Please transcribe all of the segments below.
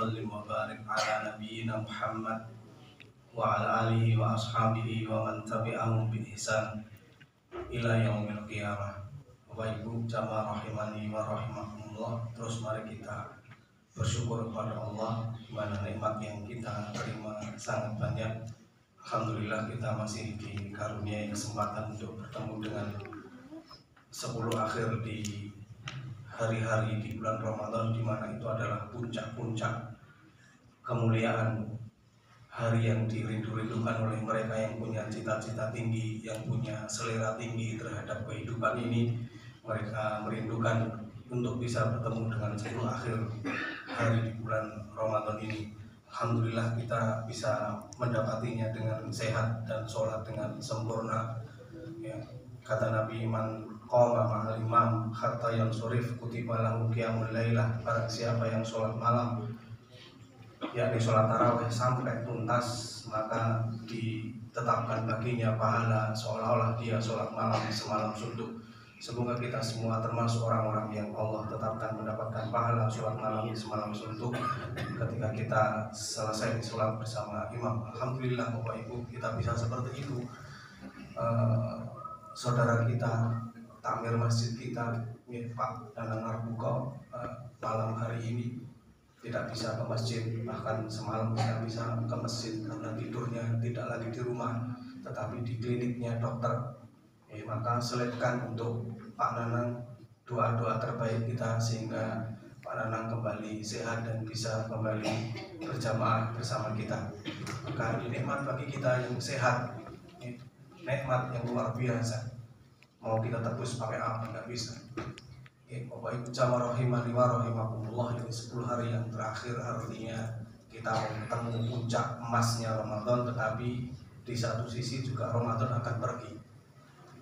sallim wa barik ala nabiyyina Muhammad wa ala alihi wa ashabihi wa man tabi'ahum bi ihsan ila yaumil qiyamah. Bapak Ibu jamaah rahimani wa rahimakumullah, terus mari kita bersyukur kepada Allah di mana nikmat yang kita terima sangat banyak. Alhamdulillah kita masih dikaruniai kesempatan untuk bertemu dengan 10 akhir di hari-hari di bulan Ramadan, di mana itu adalah puncak-puncak kemuliaan, hari yang dirindu-rindukan oleh mereka yang punya cita-cita tinggi, yang punya selera tinggi terhadap kehidupan ini. Mereka merindukan untuk bisa bertemu dengan 10 akhir hari di bulan Ramadan ini. Alhamdulillah kita bisa mendapatinya dengan sehat dan sholat dengan sempurna. Ya, kata Nabi, man qama ma'al imam hatta yansurif kutiba lahu qiyamul lailah. Barang siapa yang sholat malam, yakni sholat tarawih sampai tuntas, maka ditetapkan baginya pahala seolah-olah dia sholat malam semalam suntuk. Semoga kita semua termasuk orang-orang yang Allah tetapkan mendapatkan pahala sholat malam semalam suntuk ketika kita selesai sholat bersama imam. Alhamdulillah Bapak Ibu, kita bisa seperti itu. Saudara kita, takmir masjid kita, Pak Danang Arbuko, malam hari ini tidak bisa ke masjid, bahkan semalam tidak bisa ke masjid karena tidurnya tidak lagi di rumah tetapi di kliniknya dokter. Maka selipkan untuk Pak Nanang doa-doa terbaik kita sehingga Pak Nanang kembali sehat dan bisa kembali berjamaah bersama kita. Maka ini nikmat bagi kita yang sehat, nikmat yang luar biasa. Mau kita tebus pakai apa, nggak bisa. Bapak Ibu jamaah rahimani wa rahimakumullah, ini 10 hari yang terakhir artinya kita bertemu puncak emasnya Ramadan, tetapi di satu sisi juga Ramadan akan pergi.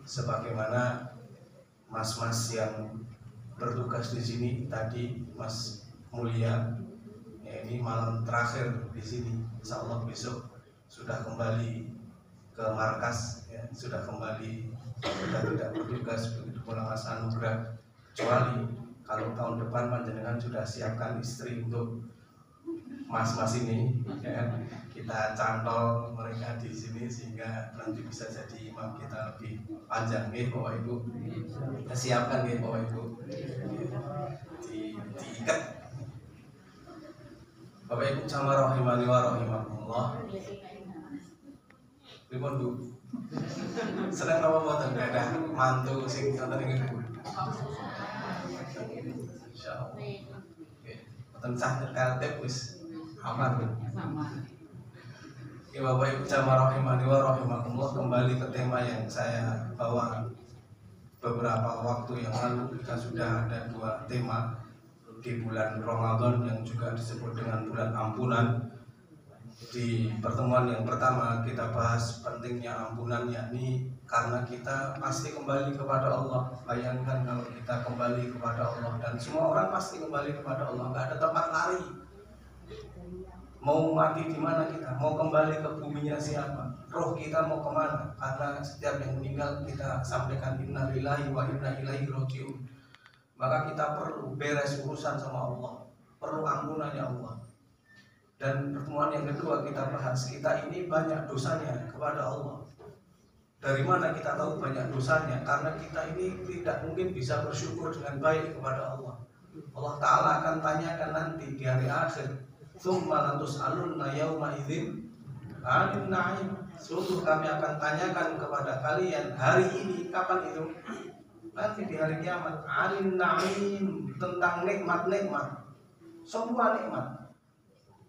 Sebagaimana mas-mas yang bertugas di sini tadi, Mas Mulia, ini malam terakhir di sini. Insya Allah besok sudah kembali ke markas, sudah kembali, sudah tidak bertugas. Begitu pula Mas Anugrah, kecuali kalau tahun depan panjenengan sudah siapkan istri untuk mas-mas ini, kita cantol mereka di sini sehingga nanti bisa jadi imam kita lebih panjang, Bapak Ibu. Kita siapkan, Bapak Ibu, diikat. Bapak Ibu jamaah rahimani wa rahimakumullah. Pripun Bu? Seneng apa mboten ada mantu sing wonten ing ibu? Insyaallah. Oke, mboten sah terkaltep wis aman. Ya Bapak Ibu jamaah rahimani wa rahimakumullah, kembali ke tema yang saya bawa beberapa waktu yang lalu. Kita sudah ada 2 tema di bulan Ramadan yang juga disebut dengan bulan ampunan. Di pertemuan yang pertama kita bahas pentingnya ampunan, yakni karena kita pasti kembali kepada Allah. Bayangkan kalau kita kembali kepada Allah, dan semua orang pasti kembali kepada Allah, nggak ada tempat lari. Mau mati di mana kita? Mau kembali ke buminya siapa? Roh kita mau kemana? Karena setiap yang meninggal kita sampaikan inna lillahi wa inna ilaihi raji'un. Maka kita perlu beres urusan sama Allah, perlu ampunannya Allah. Dan pertemuan yang kedua kita bahas, kita ini banyak dosanya kepada Allah. Dari mana kita tahu banyak dosanya? Karena kita ini tidak mungkin bisa bersyukur dengan baik kepada Allah. Allah Ta'ala akan tanyakan nanti di hari akhir, tsumma latus'alunna yauma idzin 'anil na'im. Sungguh kami akan tanyakan kepada kalian hari ini, kapan itu? Nanti di hari kiamat, 'anil na'im, tentang nikmat-nikmat, semua nikmat.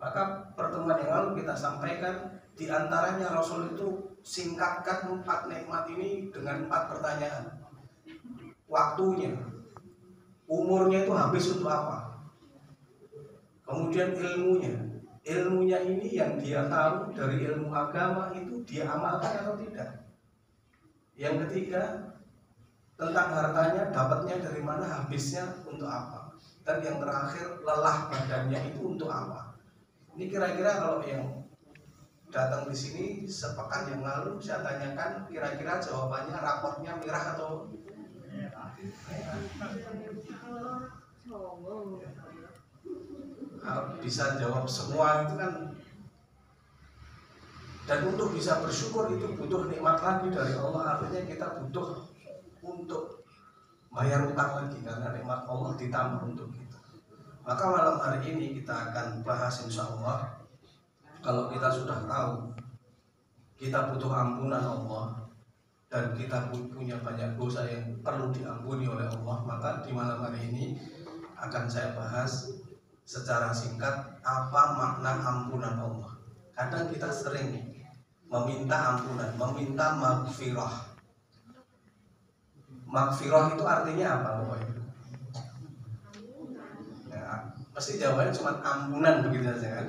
Maka pertemuan yang lalu kita sampaikan, di antaranya Rasul itu singkatkan 4 nikmat ini dengan 4 pertanyaan. Waktunya, umurnya itu habis untuk apa? Kemudian ilmunya ini yang dia tahu dari ilmu agama itu dia amalkan atau tidak. Yang ketiga, tentang hartanya, dapatnya dari mana, habisnya untuk apa. Dan yang terakhir, lelah badannya itu untuk apa. Ini kira-kira kalau yang datang di sini sepekan yang lalu saya tanyakan, kira-kira jawabannya raportnya merah atau bisa jawab semua itu kan. Dan untuk bisa bersyukur itu butuh nikmat lagi dari Allah. Artinya kita butuh untuk bayar utang lagi karena nikmat Allah ditambah untuk kita. Maka malam hari ini kita akan bahas insya Allah. Kalau kita sudah tahu kita butuh ampunan Allah dan kita punya banyak dosa yang perlu diampuni oleh Allah, maka di malam hari ini akan saya bahas secara singkat apa makna ampunan Allah. Kadang kita sering meminta ampunan, meminta maghfirah. Maghfirah itu artinya apa Bapak Ibu? Ya, pasti jawabannya cuma ampunan begitu saja kan.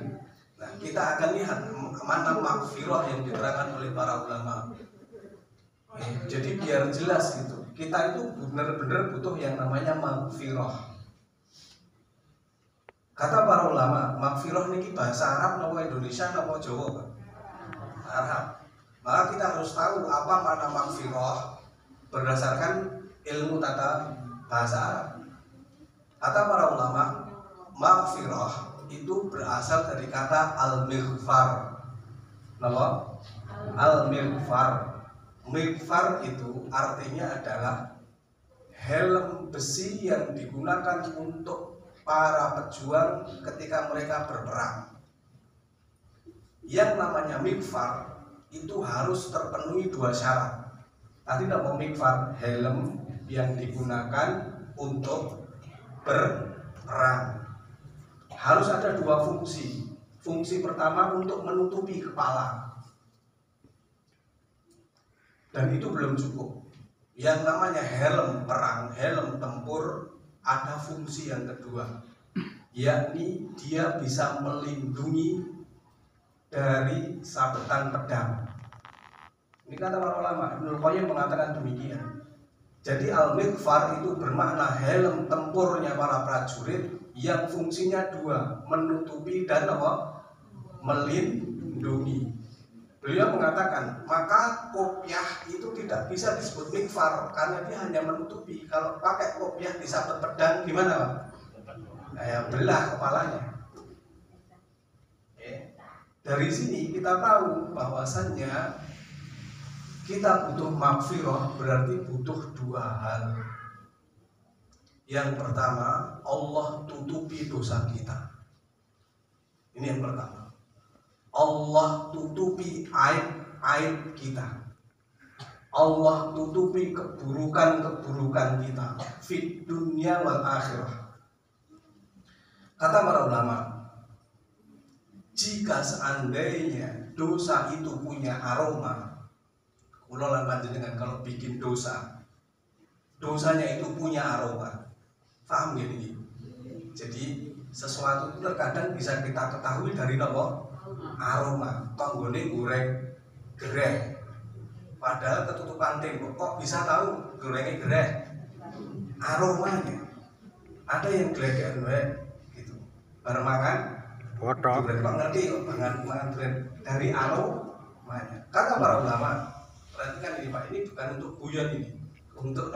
Nah, kita akan lihat mana maghfirah yang diterangkan oleh para ulama. Jadi biar jelas gitu, kita itu benar-benar butuh yang namanya maghfirah. Kata para ulama, maghfirah ini bahasa Arab atau Indonesia atau Jawa Pak? Arab. Maka kita harus tahu apa makna maghfirah berdasarkan ilmu tata bahasa Arab. Kata para ulama, maghfirah itu berasal dari kata al-mighfar. Nama al-mighfar. Mighfar itu artinya adalah helm besi yang digunakan untuk para pejuang ketika mereka berperang. Yang namanya mighfar itu harus terpenuhi dua syarat. Tadi nama mighfar, helm yang digunakan untuk berperang. Harus ada dua fungsi. Fungsi pertama untuk menutupi kepala. Dan itu belum cukup. Yang namanya helm perang, helm tempur, ada fungsi yang kedua, yakni dia bisa melindungi dari sabetan pedang. Ini kata para ulama, Ibnu Qayyim mengatakan demikian. Jadi al-mighfar itu bermakna helm tempurnya para prajurit yang fungsinya dua, menutupi dan melindungi. Beliau mengatakan, maka kopiah itu tidak bisa disebut mighfar karena dia hanya menutupi. Kalau pakai kopiah disabet pedang gimana Pak? Kayak belah kepalanya. Dari sini kita tahu bahwasannya kita butuh maghfirah berarti butuh dua hal. Yang pertama, Allah tutupi dosa kita. Ini yang pertama. Allah tutupi aib kita. Allah tutupi keburukan-keburukan kita fid dunya wal akhirah. Kata para ulama, jika seandainya dosa itu punya aroma, ulang panjenengan kalau bikin dosa, dosanya itu punya aroma. Paham gini? Jadi sesuatu itu terkadang bisa kita ketahui dari aroma. Tonggone goreng gereh, padahal ketutupan tembok, kok bisa tahu gorengnya gereh? Aromanya. Ada yang gelegean gitu. Bareng makan, kok ngerti kok makan dari aromanya. Kata para ulama, perhatikan ini Pak, ini bukan untuk guyon ini, untuk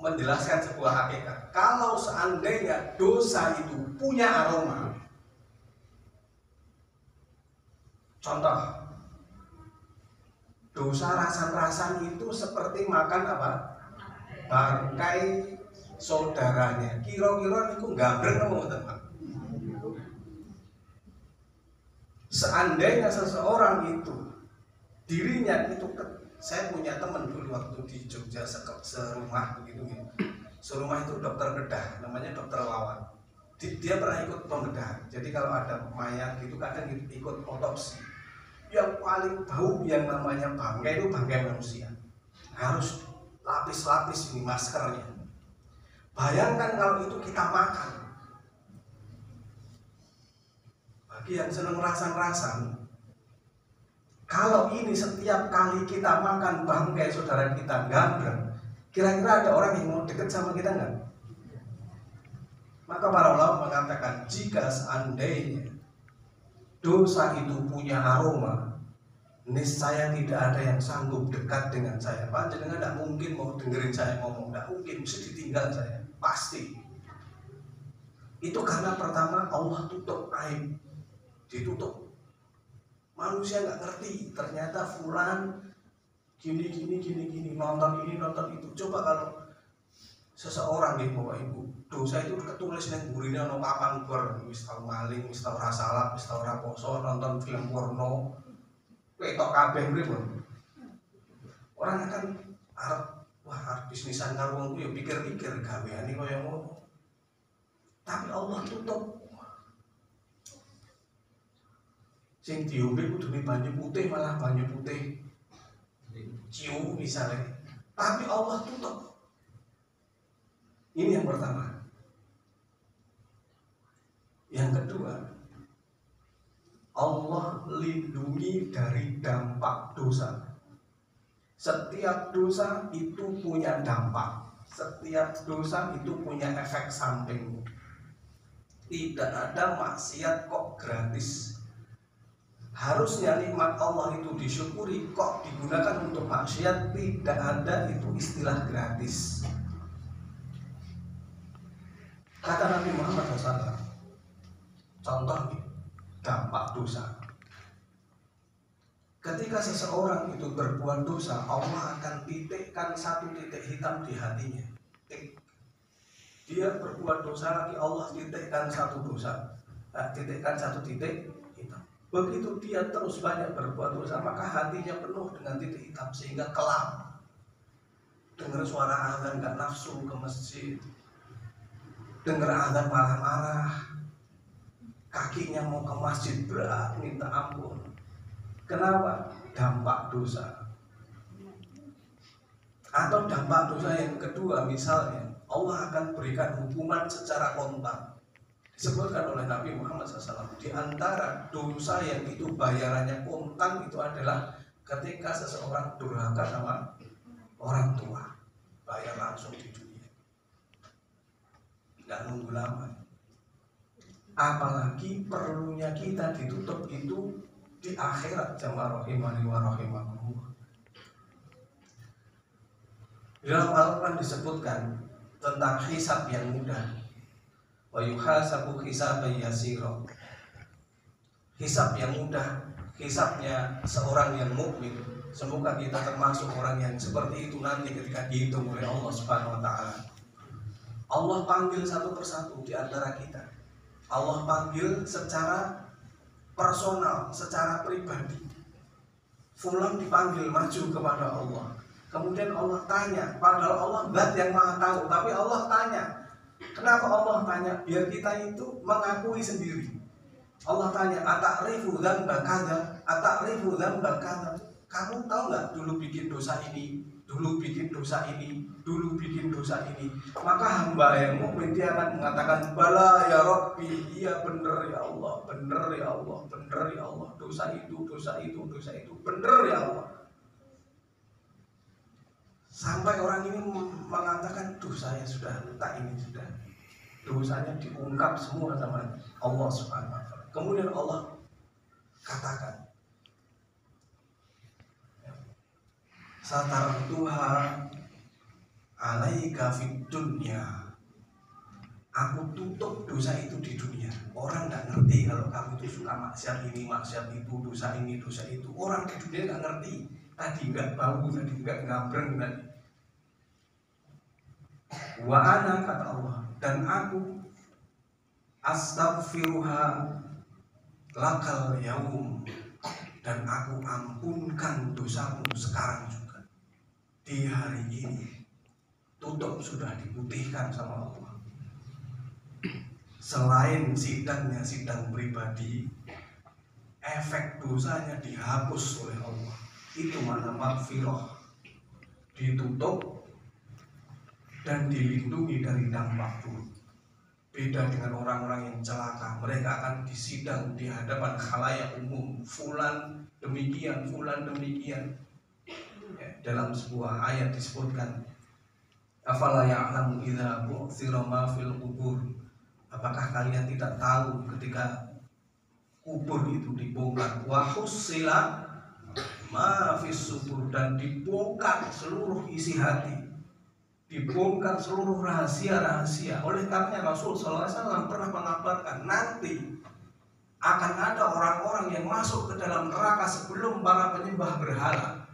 menjelaskan sebuah hakikat. Kalau seandainya dosa itu punya aroma, contoh, dosa rasan-rasan itu seperti makan apa? Bangkai saudaranya. Kira-kira niku gambreng apa mboten, Pak? Seandainya seseorang itu dirinya itu, saya punya teman dulu waktu di Jogja serumah begitu ya. Serumah itu dokter bedah, namanya dokter Wawan. Dia pernah ikut pembedahan. Jadi kalau ada mayat gitu kadang ikut otopsi. Yang paling bau yang namanya bangkai itu bangkai manusia. Harus lapis-lapis ini maskernya. Bayangkan kalau itu kita makan. Bagi yang senang rasan-rasan, kalau ini setiap kali kita makan bangkai saudara kita gambreng, kira-kira ada orang yang mau deket sama kita enggak? Maka para ulama mengatakan, jika seandainya dosa itu punya aroma, niscaya tidak ada yang sanggup dekat dengan saya. Panjenengan tidak mungkin mau dengerin saya ngomong, tidak mungkin, mesti ditinggal saya, pasti. Itu karena pertama Allah tutup aib, ditutup. Manusia nggak ngerti, ternyata fulan gini, nonton ini, nonton itu. Coba kalau seseorang nih bapak ibu, dosa itu ketulis nang gurine ana papan bar, wis tau maling, wis tau ora salah, wis tau ora poso, nonton film porno, ketok kabeh mripun. Orang akan arep arep bisnisan karo wong ku ya pikir-pikir gaweane kaya ngono. Tapi Allah tutup. Sing diombe kudune banyu putih, malah banyu putih ciu misalnya. Tapi Allah tutup. Ini yang pertama. Yang kedua, Allah lindungi dari dampak dosa. Setiap dosa itu punya dampak. Setiap dosa itu punya efek samping. Tidak ada maksiat kok gratis. Harusnya nikmat Allah itu disyukuri, kok digunakan untuk maksiat. Tidak ada itu istilah gratis. Kata Nabi Muhammad SAW, contoh dampak dosa. Ketika seseorang itu berbuat dosa, Allah akan titikkan satu titik hitam di hatinya. Dia berbuat dosa lagi, Allah titikkan satu dosa, titikkan satu titik hitam. Begitu dia terus banyak berbuat dosa, maka hatinya penuh dengan titik hitam sehingga kelam. Dengar suara azan gak nafsu ke masjid, dengar azan marah-marah, kakinya mau ke masjid berat minta ampun. Kenapa? Dampak dosa. Atau dampak dosa yang kedua, misalnya Allah akan berikan hukuman secara kontan. Disebutkan oleh Nabi Muhammad SAW, di antara dosa yang itu bayarannya kontan itu adalah ketika seseorang durhaka sama orang tua, bayar langsung di dunia, tidak nunggu lama. Apalagi perlunya kita ditutup itu di akhirat. Jamaah rahimani wa rahimakumullah. Dalam Al-Quran disebutkan tentang hisab yang mudah. Wa yuhasabu hisaban yasira. Hisab yang mudah, hisabnya seorang yang mukmin. Semoga kita termasuk orang yang seperti itu nanti ketika dihitung oleh Allah Subhanahu wa taala. Allah panggil satu persatu di antara kita. Allah panggil secara personal, secara pribadi. Fulan dipanggil maju kepada Allah. Kemudian Allah tanya, padahal Allah zat yang maha tahu, tapi Allah tanya. Kenapa Allah tanya? Biar kita itu mengakui sendiri. Allah tanya, ata'rifu dzamba kadza, ata'rifu dzamba kadza. Kamu tahu nggak dulu bikin dosa ini, dulu bikin dosa ini, dulu bikin dosa ini? Maka hamba yang mukmin dia akan mengatakan, bala ya Rabbi, iya bener ya Allah, bener ya Allah, bener ya Allah. Dosa itu, dosa itu, dosa itu, bener ya Allah. Sampai orang ini mengatakan, dosanya sudah letak ini sudah, dosanya diungkap semua sama Allah Subhanahu wa taala. Kemudian Allah katakan, satartuha alaika fid dunya. Aku tutup dosa itu di dunia. Orang nggak ngerti kalau kamu itu suka maksiat ini, maksiat itu, dosa ini, dosa itu. Orang di dunia nggak ngerti. Tadi nggak bau, tadi nggak ngabreng, tadi. Wa ana, kata Allah, dan aku astaghfiruha lakal yaum, dan aku ampunkan dosamu sekarang juga, di hari ini. Tutup sudah diputihkan sama Allah. Selain sidangnya sidang pribadi, efek dosanya dihapus oleh Allah. Itu mana maghfirah, ditutup dan dilindungi dari dampak buruk. Beda dengan orang-orang yang celaka, mereka akan disidang di hadapan khalayak umum. Fulan demikian, fulan demikian. Ya, dalam sebuah ayat disebutkan, afala ya'lamu idza bu'thira ma fil qubur. Apakah kalian tidak tahu ketika kubur itu dibongkar, wa hussila ma fis sudur, dan dibongkar seluruh isi hati. dibongkar seluruh rahasia-rahasia. Oleh karena Rasul SAW pernah mengabarkan nanti akan ada orang-orang yang masuk ke dalam neraka sebelum para penyembah berhala,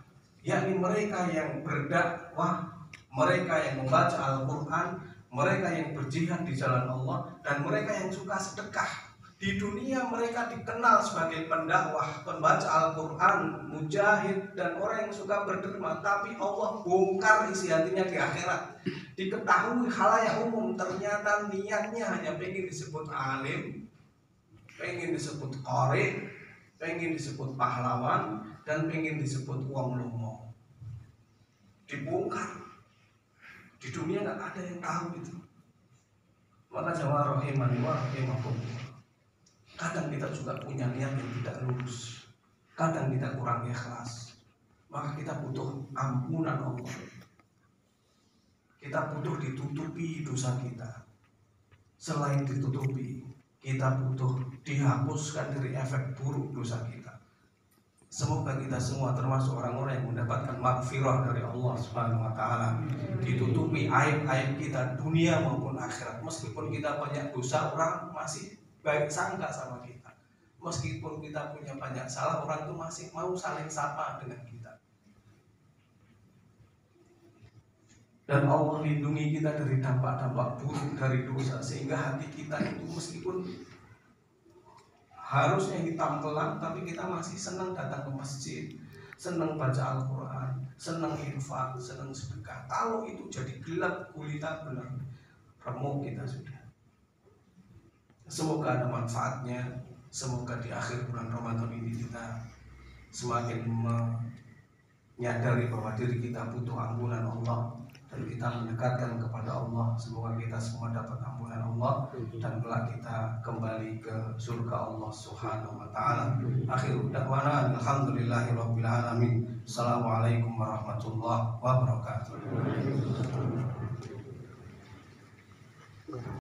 yakni mereka yang berdakwah, mereka yang membaca Al-Quran, mereka yang berjihad di jalan Allah, dan mereka yang suka sedekah. Di dunia mereka dikenal sebagai pendakwah, pembaca Al-Quran, mujahid, dan orang yang suka berderma. Tapi Allah bongkar isi hatinya di akhirat. Diketahui khalayak umum ternyata niatnya hanya pengen disebut alim, pengen disebut qari, pengen disebut pahlawan, dan pengen disebut wong lomo. Dibongkar. Di dunia nggak ada yang tahu itu. Maka jamaah rahimani wa rahimakumullah, kadang kita juga punya niat yang tidak lurus, kadang kita kurang ikhlas, maka kita butuh ampunan Allah. Kita butuh ditutupi dosa kita. Selain ditutupi, kita butuh dihapuskan dari efek buruk dosa kita. Semoga kita semua termasuk orang-orang yang mendapatkan maghfirah dari Allah Subhanahu wa taala. Ditutupi aib-aib kita dunia maupun akhirat. Meskipun kita banyak dosa, orang masih baik sangka sama kita. Meskipun kita punya banyak salah, orang itu masih mau saling sapa dengan kita. Dan Allah lindungi kita dari dampak-dampak buruk dari dosa, sehingga hati kita itu meskipun harusnya hitam kelam, tapi kita masih senang datang ke masjid, senang baca Al-Quran, senang infak, senang sedekah. Kalau itu jadi gelap gulita, benar remuk kita sudah. Semoga ada manfaatnya. Semoga di akhir bulan Ramadan ini kita semakin menyadari bahwa diri kita butuh ampunan Allah, dan kita mendekatkan kepada Allah. Semoga kita semua dapat ampunan Allah, dan kelak kita kembali ke surga Allah Subhanahu wa taala. Akhiru da'wana alhamdulillahirabbil alamin. Assalamualaikum warahmatullahi wabarakatuh.